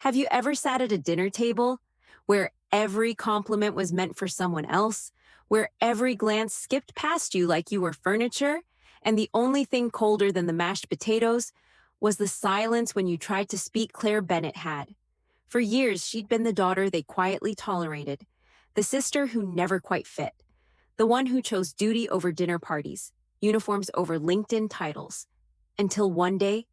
Have you ever sat at a dinner table where every compliment was meant for someone else, where every glance skipped past you like you were furniture, and the only thing colder than the mashed potatoes was the silence when you tried to speak? Claire Bennett had. For years, she'd been the daughter they quietly tolerated, the sister who never quite fit, the one who chose duty over dinner parties, uniforms over LinkedIn titles, until one day,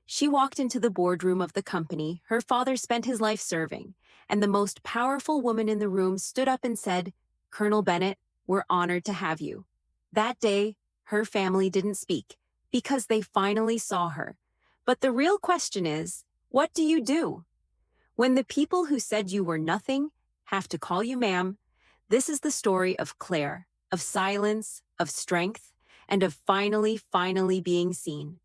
she walked into the boardroom of the company her father spent his life serving, and the most powerful woman in the room stood up and said, "Colonel Bennett, we're honored to have you." That day, her family didn't speak because they finally saw her. But the real question is, what do you do? When the people who said you were nothing have to call you ma'am? This is the story of Claire, of silence, of strength, and of finally being seen.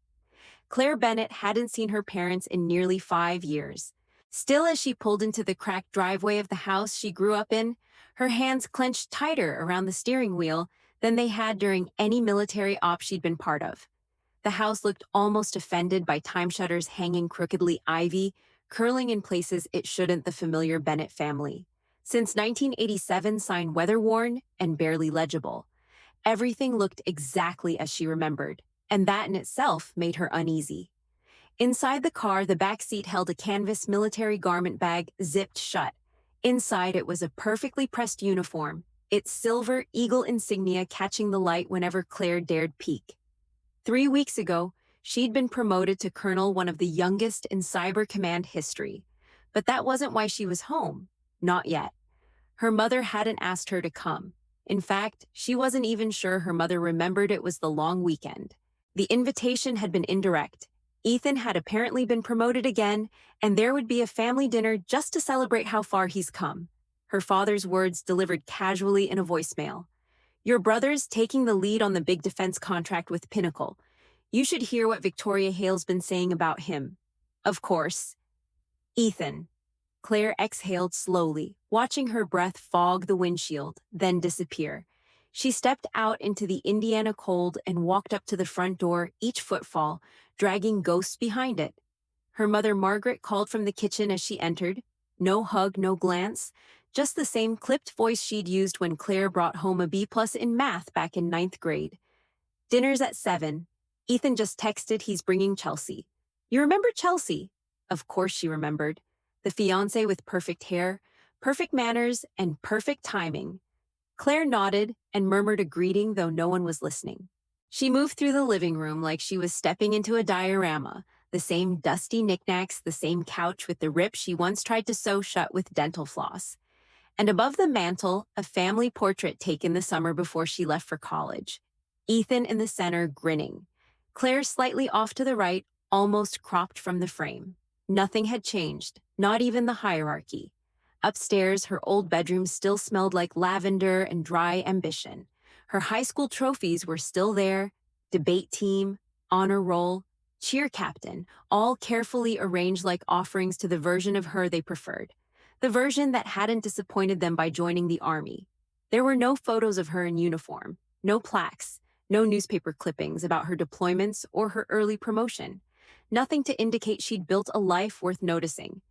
Claire Bennett hadn't seen her parents in nearly 5 years. Still, as she pulled into the cracked driveway of the house she grew up in, her hands clenched tighter around the steering wheel than they had during any military op she'd been part of. The house looked almost offended by time shutters hanging crookedly, ivy curling in places it shouldn't. The familiar Bennett family. Since 1987, sign weather-worn and barely legible. Everything looked exactly as she remembered, and that in itself made her uneasy. Inside the car, the back seat held a canvas military garment bag zipped shut. Inside it was a perfectly pressed uniform, its silver eagle insignia catching the light whenever Claire dared peek. 3 weeks ago, she'd been promoted to colonel, one of the youngest in Cyber Command history. But that wasn't why she was home. Not yet. Her mother hadn't asked her to come. In fact, she wasn't even sure her mother remembered it was the long weekend. The invitation had been indirect. Ethan had apparently been promoted again, and there would be a family dinner just to celebrate how far he's come. Her father's words delivered casually in a voicemail. "Your brother's taking the lead on the big defense contract with Pinnacle. You should hear what Victoria Hale's been saying about him." Of course. Ethan. Claire exhaled slowly, watching her breath fog the windshield, then disappear. She stepped out into the Indiana cold and walked up to the front door, each footfall dragging ghosts behind it. Her mother Margaret called from the kitchen as she entered. No hug, no glance, just the same clipped voice she'd used when Claire brought home a B+ in math back in 9th grade. "Dinner's at 7. Ethan just texted he's bringing Chelsea." You remember Chelsea? Of course she remembered. The fiancé with perfect hair, perfect manners, and perfect timing. Claire nodded and murmured a greeting, though no one was listening. She moved through the living room like she was stepping into a diorama, the same dusty knickknacks, the same couch with the rip she once tried to sew shut with dental floss. And above the mantel, a family portrait taken the summer before she left for college. Ethan in the center, grinning. Claire slightly off to the right, almost cropped from the frame. Nothing had changed, not even the hierarchy. Upstairs, her old bedroom still smelled like lavender and dry ambition. Her high school trophies were still there: debate team, honor roll, cheer captain, all carefully arranged like offerings to the version of her they preferred. The version that hadn't disappointed them by joining the army. There were no photos of her in uniform, no plaques, no newspaper clippings about her deployments or her early promotion. Nothing to indicate she'd built a life worth noticing.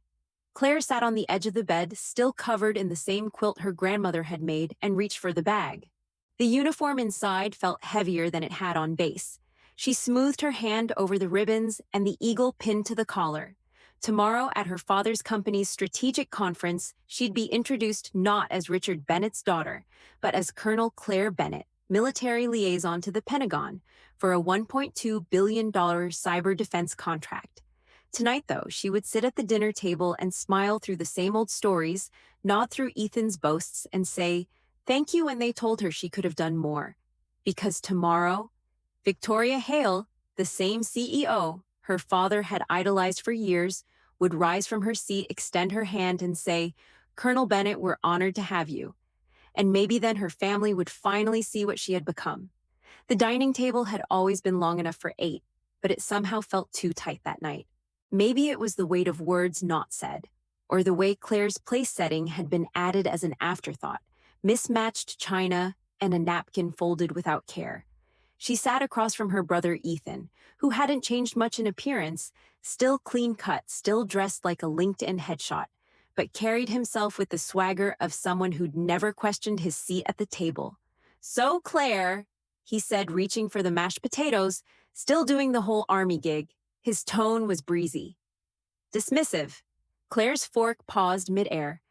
Claire sat on the edge of the bed, still covered in the same quilt her grandmother had made, and reached for the bag. The uniform inside felt heavier than it had on base. She smoothed her hand over the ribbons and the eagle pinned to the collar. Tomorrow, at her father's company's strategic conference, she'd be introduced not as Richard Bennett's daughter, but as Colonel Claire Bennett, military liaison to the Pentagon, for a $1.2 billion cyber defense contract. Tonight, though, she would sit at the dinner table and smile through the same old stories, nod through Ethan's boasts, and say, thank you when they told her she could have done more. Because tomorrow, Victoria Hale, the same CEO her father had idolized for years, would rise from her seat, extend her hand, and say, "Colonel Bennett, we're honored to have you." And maybe then her family would finally see what she had become. The dining table had always been long enough for 8, but it somehow felt too tight that night. Maybe it was the weight of words not said, or the way Claire's place setting had been added as an afterthought, mismatched china and a napkin folded without care. She sat across from her brother Ethan, who hadn't changed much in appearance, Still clean cut, still dressed like a LinkedIn headshot, but carried himself with the swagger of someone who'd never questioned his seat at the table. "So, Claire," he said, reaching for the mashed potatoes, still doing the whole army gig. His tone was breezy. Dismissive. Claire's fork paused midair.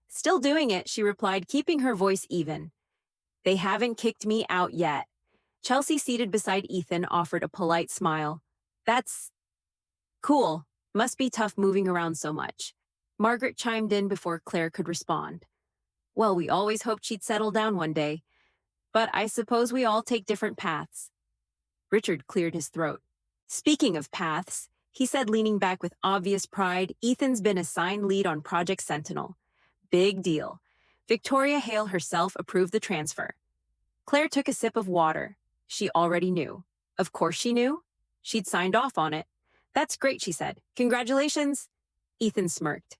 "Still doing it," she replied, keeping her voice even. "They haven't kicked me out yet." Chelsea, seated beside Ethan, offered a polite smile. "That's cool. Must be tough moving around so much." Margaret chimed in before Claire could respond. "Well, we always hoped she'd settle down one day. But I suppose we all take different paths." Richard cleared his throat. "Speaking of paths," he said, leaning back with obvious pride, "Ethan's been assigned lead on Project Sentinel. Big deal. Victoria Hale herself approved the transfer." Claire took a sip of water. She already knew. Of course she knew. She'd signed off on it. "That's great," she said. "Congratulations." Ethan smirked.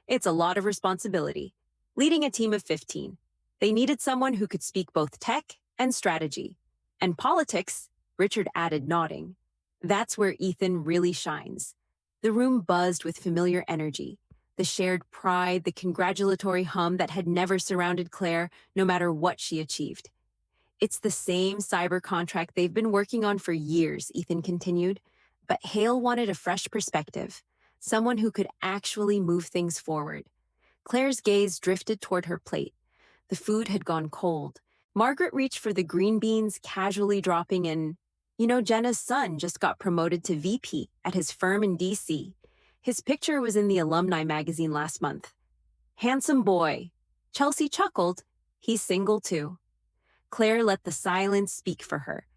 "It's a lot of responsibility. Leading a team of 15. They needed someone who could speak both tech and strategy. And politics," Richard added, nodding. "That's where Ethan really shines." The room buzzed with familiar energy. The shared pride, the congratulatory hum that had never surrounded Claire, no matter what she achieved. "It's the same cyber contract they've been working on for years," Ethan continued. But Hale wanted a fresh perspective, someone who could actually move things forward. Claire's gaze drifted toward her plate. The food had gone cold. Margaret reached for the green beans, casually dropping in, Jenna's son just got promoted to VP at his firm in DC. His picture was in the alumni magazine last month. Handsome boy." Chelsea chuckled. "He's single too." Claire let the silence speak for her.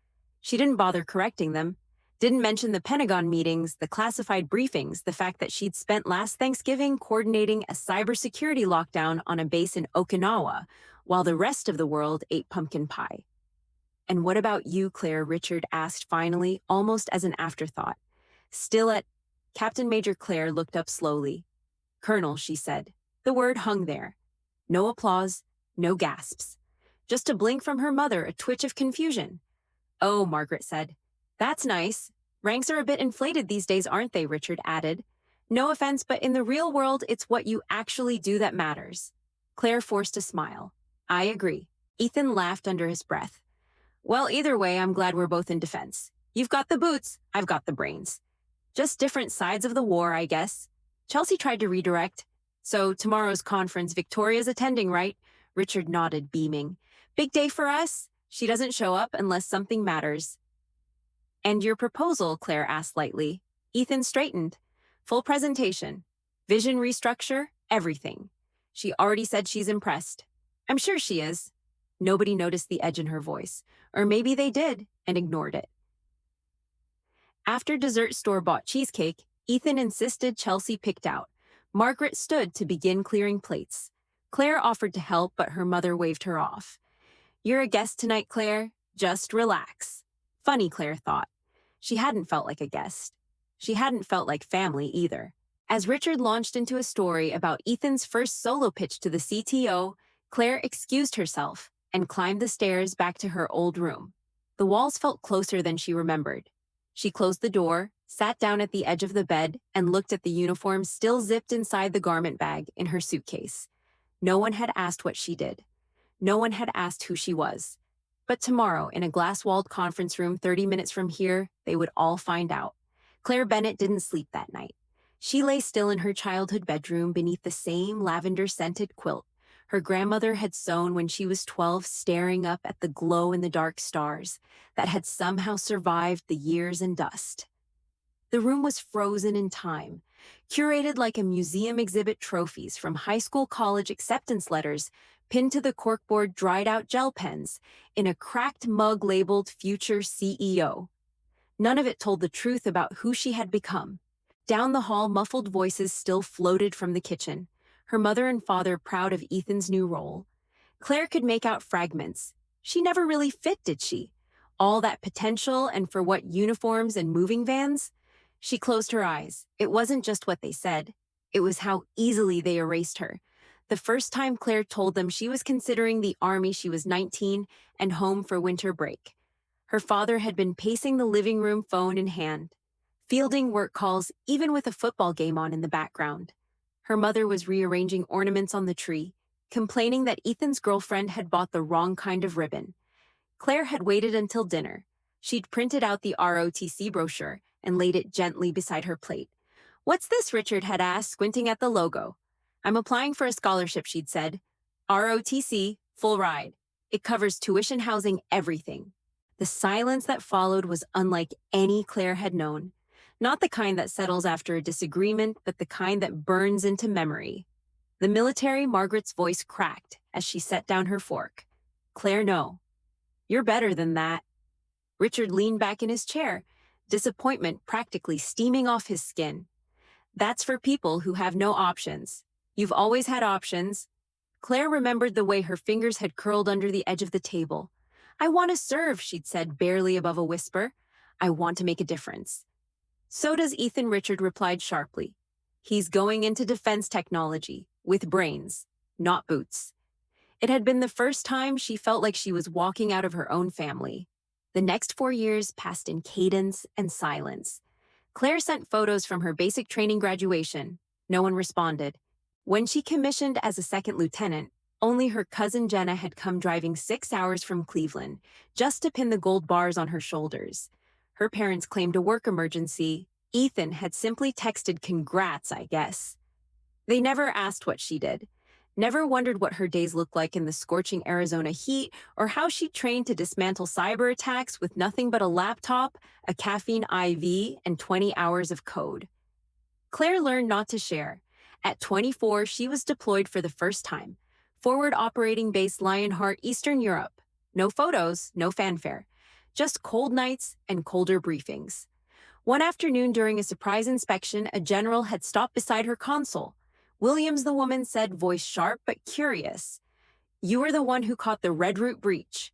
She didn't bother correcting them. Didn't mention the Pentagon meetings, the classified briefings, the fact that she'd spent last Thanksgiving coordinating a cybersecurity lockdown on a base in Okinawa, while the rest of the world ate pumpkin pie. "And what about you, Claire?" Richard asked finally, almost as an afterthought. Still at Captain Major Claire looked up slowly. "Colonel," she said. The word hung there. No applause, no gasps. Just a blink from her mother, a twitch of confusion. "Oh," Margaret said. "That's nice. Ranks are a bit inflated these days, aren't they?" Richard added. "No offense, but in the real world, it's what you actually do that matters." Claire forced a smile. "I agree." Ethan laughed under his breath. "Well, either way, I'm glad we're both in defense. You've got the boots, I've got the brains. Just different sides of the war, I guess." Chelsea tried to redirect. "So tomorrow's conference, Victoria's attending, right?" Richard nodded, beaming. "Big day for us? She doesn't show up unless something matters." "And your proposal?" Claire asked lightly. Ethan straightened. "Full presentation. Vision restructure, everything." She already said she's impressed. "I'm sure she is." Nobody noticed the edge in her voice. Or maybe they did, and ignored it. After dessert store-bought cheesecake, Ethan insisted Chelsea picked out. Margaret stood to begin clearing plates. Claire offered to help, but her mother waved her off. "You're a guest tonight, Claire. Just relax." Funny, Claire thought. She hadn't felt like a guest. She hadn't felt like family either. As Richard launched into a story about Ethan's first solo pitch to the CTO, Claire excused herself and climbed the stairs back to her old room. The walls felt closer than she remembered. She closed the door, sat down at the edge of the bed, and looked at the uniform still zipped inside the garment bag in her suitcase. No one had asked what she did. No one had asked who she was. But tomorrow, in a glass-walled conference room 30 minutes from here, they would all find out. Claire Bennett didn't sleep that night. She lay still in her childhood bedroom beneath the same lavender-scented quilt her grandmother had sewn when she was 12, staring up at the glow-in-the-dark stars that had somehow survived the years and dust. The room was frozen in time, curated like a museum exhibit, trophies from high school, college acceptance letters pinned to the corkboard, dried-out gel pens in a cracked mug labeled Future CEO. None of it told the truth about who she had become. Down the hall, muffled voices still floated from the kitchen, her mother and father proud of Ethan's new role. Claire could make out fragments. She never really fit, did she? All that potential, and for what uniforms and moving vans? She closed her eyes. It wasn't just what they said. It was how easily they erased her. The first time Claire told them she was considering the army, she was 19 and home for winter break. Her father had been pacing the living room, phone in hand. fielding work calls even with a football game on in the background. Her mother was rearranging ornaments on the tree, complaining that Ethan's girlfriend had bought the wrong kind of ribbon. Claire had waited until dinner. She'd printed out the ROTC brochure and laid it gently beside her plate. "What's this?" Richard had asked, squinting at the logo. "I'm applying for a scholarship," she'd said. "ROTC, full ride. It covers tuition, housing, everything." The silence that followed was unlike any Claire had known. Not the kind that settles after a disagreement, but the kind that burns into memory. The military Margaret's voice cracked as she set down her fork. "Claire, no. You're better than that." Richard leaned back in his chair, disappointment practically steaming off his skin. "That's for people who have no options. You've always had options." Claire remembered the way her fingers had curled under the edge of the table. "I want to serve," she'd said, barely above a whisper. "I want to make a difference." "So does Ethan," Richard replied sharply. "He's going into defense technology, with brains, not boots." It had been the first time she felt like she was walking out of her own family. The next 4 years passed in cadence and silence. Claire sent photos from her basic training graduation. No one responded. When she commissioned as a second lieutenant, only her cousin Jenna had come driving 6 hours from Cleveland, just to pin the gold bars on her shoulders. Her parents claimed a work emergency. Ethan had simply texted congrats, I guess. They never asked what she did. Never wondered what her days looked like in the scorching Arizona heat or how she trained to dismantle cyber attacks with nothing but a laptop, a caffeine IV, and 20 hours of code. Claire learned not to share. At 24, she was deployed for the first time. Forward Operating Base Lionheart, Eastern Europe. No photos, no fanfare. Just cold nights and colder briefings. One afternoon during a surprise inspection, a general had stopped beside her console. "Williams," the woman said, voice sharp but curious. "You were the one who caught the Red Route breach."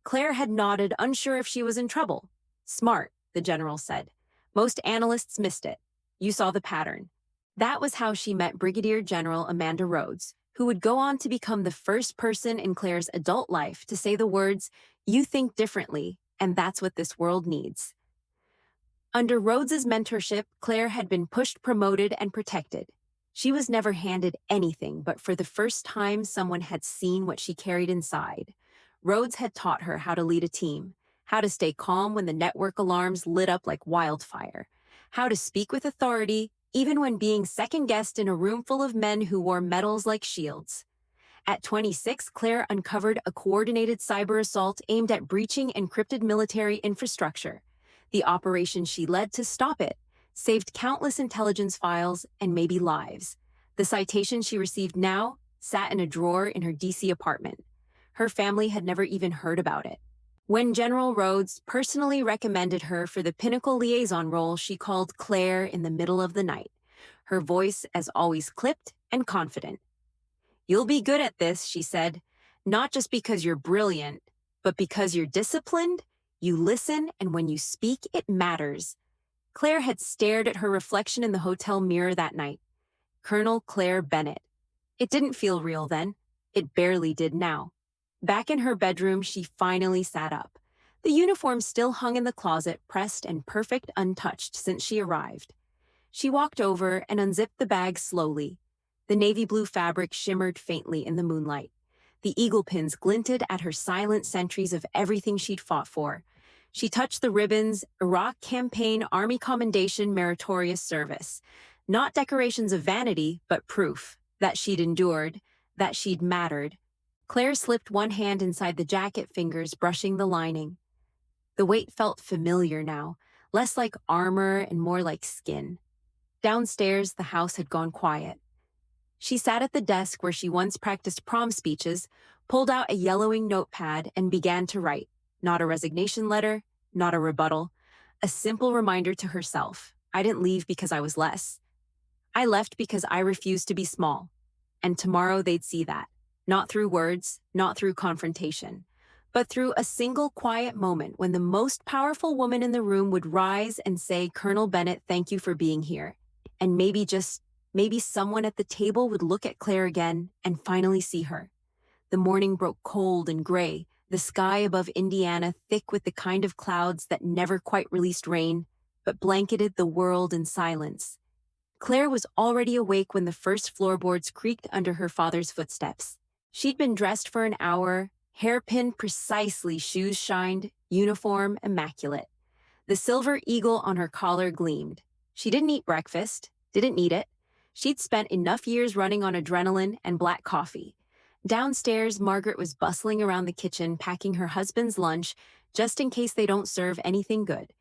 Claire had nodded, unsure if she was in trouble. "Smart," the general said. "Most analysts missed it. You saw the pattern." That was how she met Brigadier General Amanda Rhodes, who would go on to become the first person in Claire's adult life to say the words, "You think differently, and that's what this world needs." Under Rhodes's mentorship, Claire had been pushed, promoted, and protected. She was never handed anything, but for the first time, someone had seen what she carried inside. Rhodes had taught her how to lead a team, how to stay calm when the network alarms lit up like wildfire, how to speak with authority, even when being second-guessed in a room full of men who wore medals like shields. At 26, Claire uncovered a coordinated cyber assault aimed at breaching encrypted military infrastructure. The operation she led to stop it saved countless intelligence files and maybe lives. The citation she received now sat in a drawer in her DC apartment. Her family had never even heard about it. When General Rhodes personally recommended her for the Pinnacle liaison role, she called Claire in the middle of the night, her voice as always clipped and confident. "You'll be good at this," she said, "not just because you're brilliant, but because you're disciplined, you listen, and when you speak, it matters." Claire had stared at her reflection in the hotel mirror that night. Colonel Claire Bennett. It didn't feel real then. It barely did now. Back in her bedroom, she finally sat up. The uniform still hung in the closet, pressed and perfect, untouched since she arrived. She walked over and unzipped the bag slowly. The navy blue fabric shimmered faintly in the moonlight. The eagle pins glinted at her silent sentries of everything she'd fought for. She touched the ribbons, Iraq Campaign Army Commendation Meritorious Service. Not decorations of vanity, but proof that she'd endured, that she'd mattered. Claire slipped one hand inside the jacket, fingers brushing the lining. The weight felt familiar now, less like armor and more like skin. Downstairs, the house had gone quiet. She sat at the desk where she once practiced prom speeches, pulled out a yellowing notepad, and began to write. Not a resignation letter, not a rebuttal. A simple reminder to herself. I didn't leave because I was less. I left because I refused to be small. And tomorrow they'd see that. Not through words, not through confrontation, but through a single quiet moment when the most powerful woman in the room would rise and say, "Colonel Bennett, thank you for being here." And maybe someone at the table would look at Claire again and finally see her. The morning broke cold and gray, the sky above Indiana thick with the kind of clouds that never quite released rain. but blanketed the world in silence. Claire was already awake when the first floorboards creaked under her father's footsteps. She'd been dressed for an hour, hair pinned precisely, shoes shined, uniform immaculate. The silver eagle on her collar gleamed. She didn't eat breakfast, didn't need it. She'd spent enough years running on adrenaline and black coffee. Downstairs, Margaret was bustling around the kitchen, packing her husband's lunch, just in case they don't serve anything good.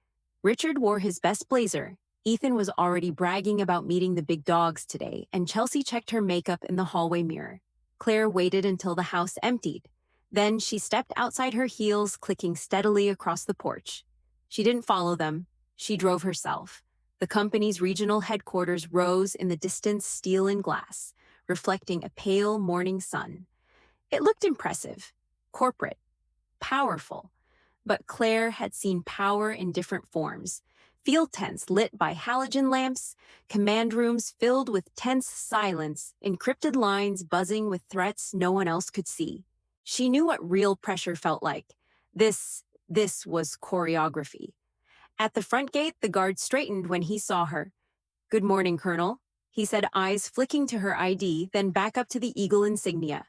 Richard wore his best blazer. Ethan was already bragging about meeting the big dogs today, and Chelsea checked her makeup in the hallway mirror. Claire waited until the house emptied. Then she stepped outside her heels, clicking steadily across the porch. She didn't follow them. She drove herself. The company's regional headquarters rose in the distance, steel and glass, reflecting a pale morning sun. It looked impressive, corporate, powerful. But Claire had seen power in different forms. Field tents lit by halogen lamps, command rooms filled with tense silence, encrypted lines buzzing with threats no one else could see. She knew what real pressure felt like. This was choreography. At the front gate, the guard straightened when he saw her. "Good morning, Colonel," he said, eyes flicking to her ID, then back up to the eagle insignia.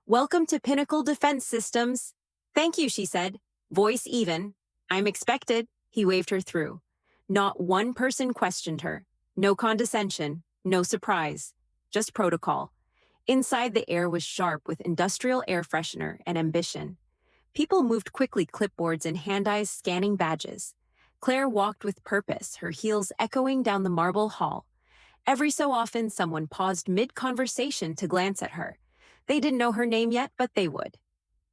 "Welcome to Pinnacle Defense Systems." "Thank you," she said, voice even. "I'm expected," he waved her through. Not one person questioned her. No condescension, no surprise, just protocol. Inside, the air was sharp with industrial air freshener and ambition. People moved quickly, clipboards and hand eyes scanning badges. Claire walked with purpose, her heels echoing down the marble hall. Every so often, someone paused mid-conversation to glance at her. They didn't know her name yet, but they would.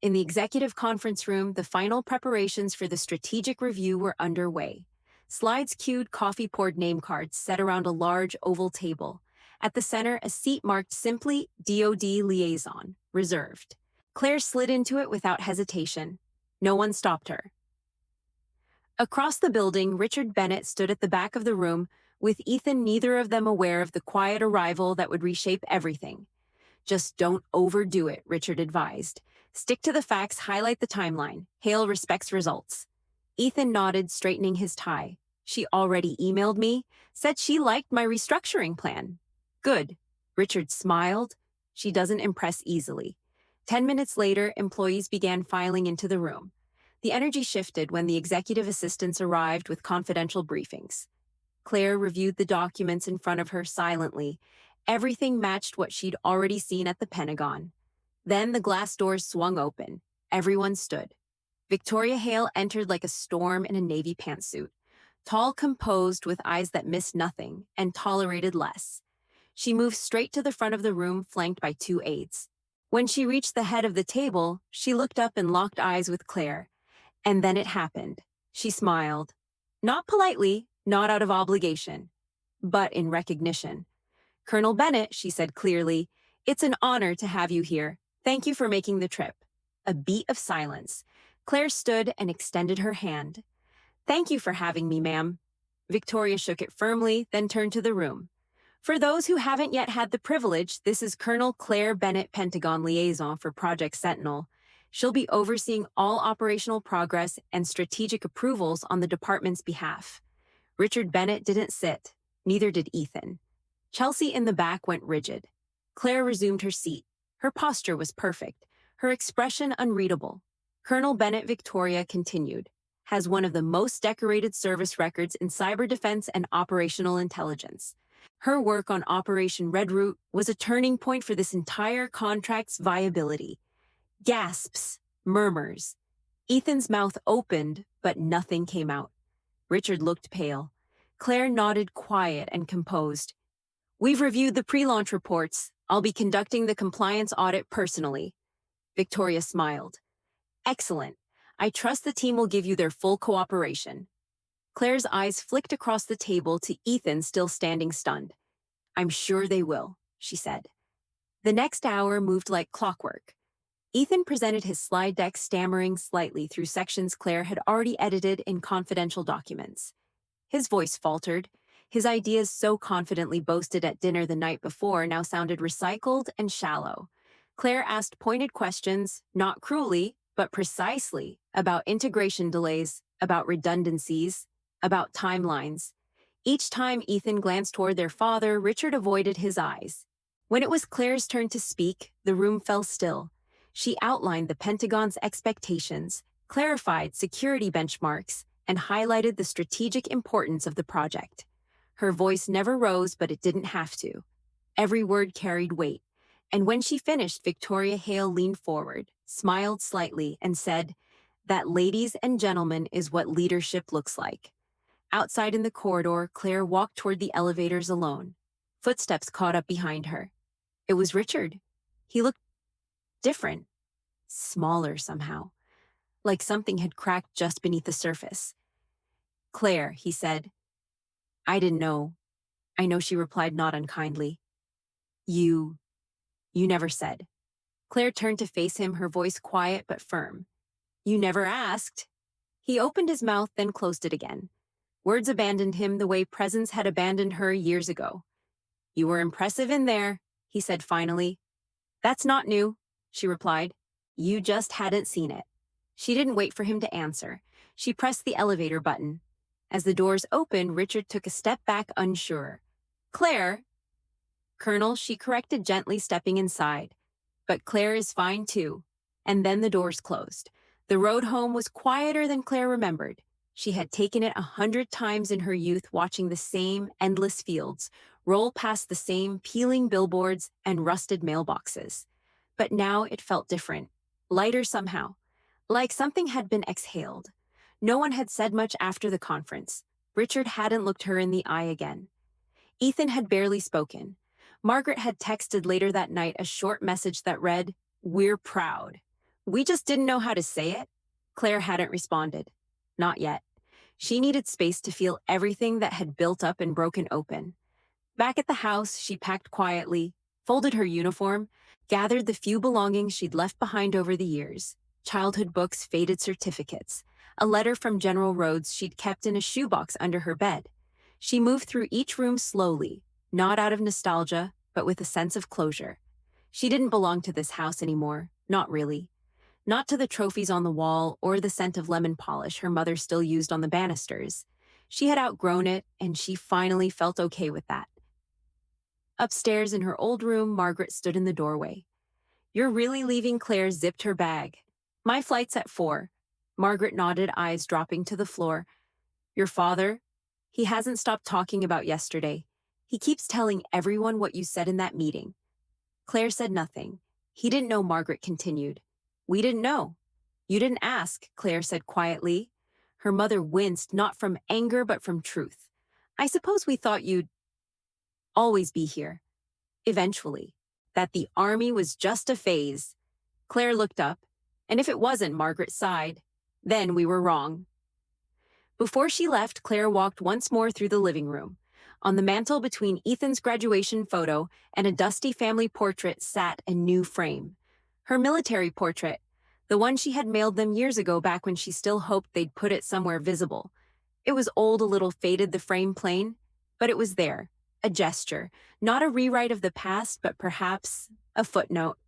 In the executive conference room, the final preparations for the strategic review were underway. Slides cued, coffee poured, name cards set around a large oval table. At the center, a seat marked simply DoD Liaison, reserved. Claire slid into it without hesitation. No one stopped her. Across the building, Richard Bennett stood at the back of the room, with Ethan, neither of them aware of the quiet arrival that would reshape everything. "Just don't overdo it," Richard advised. "Stick to the facts, highlight the timeline. Hale respects results." Ethan nodded, straightening his tie. "She already emailed me, said she liked my restructuring plan." "Good." Richard smiled. "She doesn't impress easily." 10 minutes later, employees began filing into the room. The energy shifted when the executive assistants arrived with confidential briefings. Claire reviewed the documents in front of her silently. Everything matched what she'd already seen at the Pentagon. Then the glass doors swung open. Everyone stood. Victoria Hale entered like a storm in a navy pantsuit. Tall, composed, with eyes that missed nothing and tolerated less. She moved straight to the front of the room, flanked by 2 aides. When she reached the head of the table, she looked up and locked eyes with Claire. And then it happened. She smiled. Not politely, not out of obligation, but in recognition. "Colonel Bennett," she said clearly, "it's an honor to have you here. Thank you for making the trip." A beat of silence. Claire stood and extended her hand. "Thank you for having me, ma'am." Victoria shook it firmly, then turned to the room. "For those who haven't yet had the privilege, this is Colonel Claire Bennett, Pentagon Liaison for Project Sentinel. She'll be overseeing all operational progress and strategic approvals on the department's behalf." Richard Bennett didn't sit. Neither did Ethan. Chelsea in the back went rigid. Claire resumed her seat. Her posture was perfect, her expression unreadable. Colonel Bennett, Victoria continued, "has one of the most decorated service records in cyber defense and operational intelligence. Her work on Operation Red Root was a turning point for this entire contract's viability." Gasps, murmurs. Ethan's mouth opened, but nothing came out. Richard looked pale. Claire nodded, quiet and composed. "We've reviewed the pre-launch reports. I'll be conducting the compliance audit personally." Victoria smiled. "Excellent. I trust the team will give you their full cooperation." Claire's eyes flicked across the table to Ethan, still standing stunned. "I'm sure they will," she said. The next hour moved like clockwork. Ethan presented his slide deck, stammering slightly through sections Claire had already edited in confidential documents. His voice faltered. His ideas, so confidently boasted at dinner the night before, now sounded recycled and shallow. Claire asked pointed questions, not cruelly, but precisely, about integration delays, about redundancies, about timelines. Each time Ethan glanced toward their father, Richard avoided his eyes. When it was Claire's turn to speak, the room fell still. She outlined the Pentagon's expectations, clarified security benchmarks, and highlighted the strategic importance of the project. Her voice never rose, but it didn't have to. Every word carried weight. And when she finished, Victoria Hale leaned forward, smiled slightly, and said, "That, ladies and gentlemen, is what leadership looks like." Outside in the corridor, Claire walked toward the elevators alone. Footsteps caught up behind her. It was Richard. He looked different, smaller somehow, like something had cracked just beneath the surface. "Claire," he said. "I didn't know." "I know," she replied, not unkindly. You never said." Claire turned to face him, her voice quiet but firm. "You never asked." He opened his mouth, then closed it again. Words abandoned him the way presence had abandoned her years ago. "You were impressive in there," he said finally. "That's not new," she replied. "You just hadn't seen it." She didn't wait for him to answer. She pressed the elevator button. As the doors opened, Richard took a step back, unsure. "Claire." "Colonel," she corrected gently, stepping inside. "But Claire is fine too." And then the doors closed. The road home was quieter than Claire remembered. She had taken it 100 times in her youth, watching the same endless fields, roll past the same peeling billboards and rusted mailboxes. But now it felt different, lighter somehow, like something had been exhaled. No one had said much after the conference. Richard hadn't looked her in the eye again. Ethan had barely spoken. Margaret had texted later that night a short message that read, "We're proud. We just didn't know how to say it." Claire hadn't responded. Not yet. She needed space to feel everything that had built up and broken open. Back at the house, she packed quietly, folded her uniform, gathered the few belongings she'd left behind over the years: childhood books, faded certificates, a letter from General Rhodes she'd kept in a shoebox under her bed. She moved through each room slowly, not out of nostalgia, but with a sense of closure. She didn't belong to this house anymore, not really. Not to the trophies on the wall or the scent of lemon polish her mother still used on the banisters. She had outgrown it, and she finally felt okay with that. Upstairs in her old room, Margaret stood in the doorway. "You're really leaving?" Claire zipped her bag. "My flight's at 4. Margaret nodded, eyes dropping to the floor. "Your father? He hasn't stopped talking about yesterday. He keeps telling everyone what you said in that meeting." Claire said nothing. "He didn't know," Margaret continued. "We didn't know." "You didn't ask," Claire said quietly. Her mother winced, not from anger but from truth. "I suppose we thought you'd always be here. Eventually. That the army was just a phase." Claire looked up. "And if it wasn't," Margaret sighed, "then we were wrong." Before she left, Claire walked once more through the living room. On the mantel between Ethan's graduation photo and a dusty family portrait sat a new frame. Her military portrait, the one she had mailed them years ago, back when she still hoped they'd put it somewhere visible. It was old, a little faded, the frame plain, but it was there, a gesture, not a rewrite of the past, but perhaps a footnote.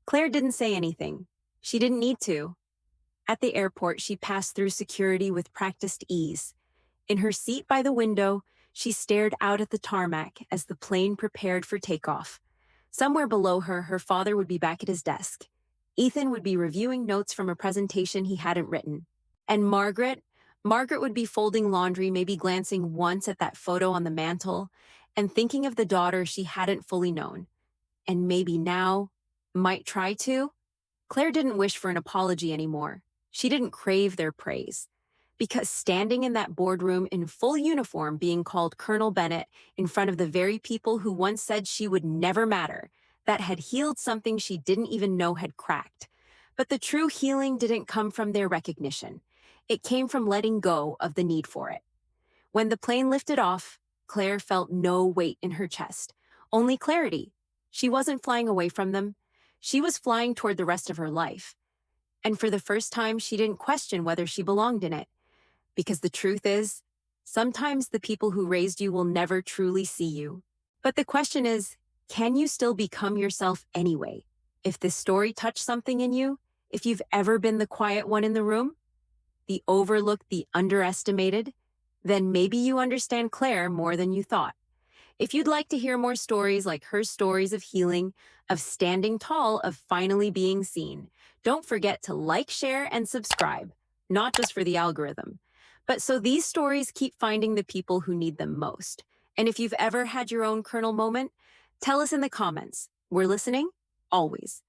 Claire didn't say anything. She didn't need to. At the airport, she passed through security with practiced ease. In her seat by the window, she stared out at the tarmac as the plane prepared for takeoff. Somewhere below her, her father would be back at his desk. Ethan would be reviewing notes from a presentation he hadn't written. And Margaret would be folding laundry, maybe glancing once at that photo on the mantel, and thinking of the daughter she hadn't fully known. And maybe now might try to. Claire didn't wish for an apology anymore. She didn't crave their praise. Because standing in that boardroom in full uniform, being called Colonel Bennett in front of the very people who once said she would never matter, that had healed something she didn't even know had cracked. But the true healing didn't come from their recognition. It came from letting go of the need for it. When the plane lifted off, Claire felt no weight in her chest, only clarity. She wasn't flying away from them. She was flying toward the rest of her life. And for the first time, she didn't question whether she belonged in it. Because the truth is, sometimes the people who raised you will never truly see you. But the question is, can you still become yourself anyway? If this story touched something in you, if you've ever been the quiet one in the room, the overlooked, the underestimated, then maybe you understand Claire more than you thought. If you'd like to hear more stories like her stories of healing, of standing tall, of finally being seen, don't forget to like, share, and subscribe, not just for the algorithm, but so these stories keep finding the people who need them most. And if you've ever had your own Colonel moment, tell us in the comments. We're listening, always.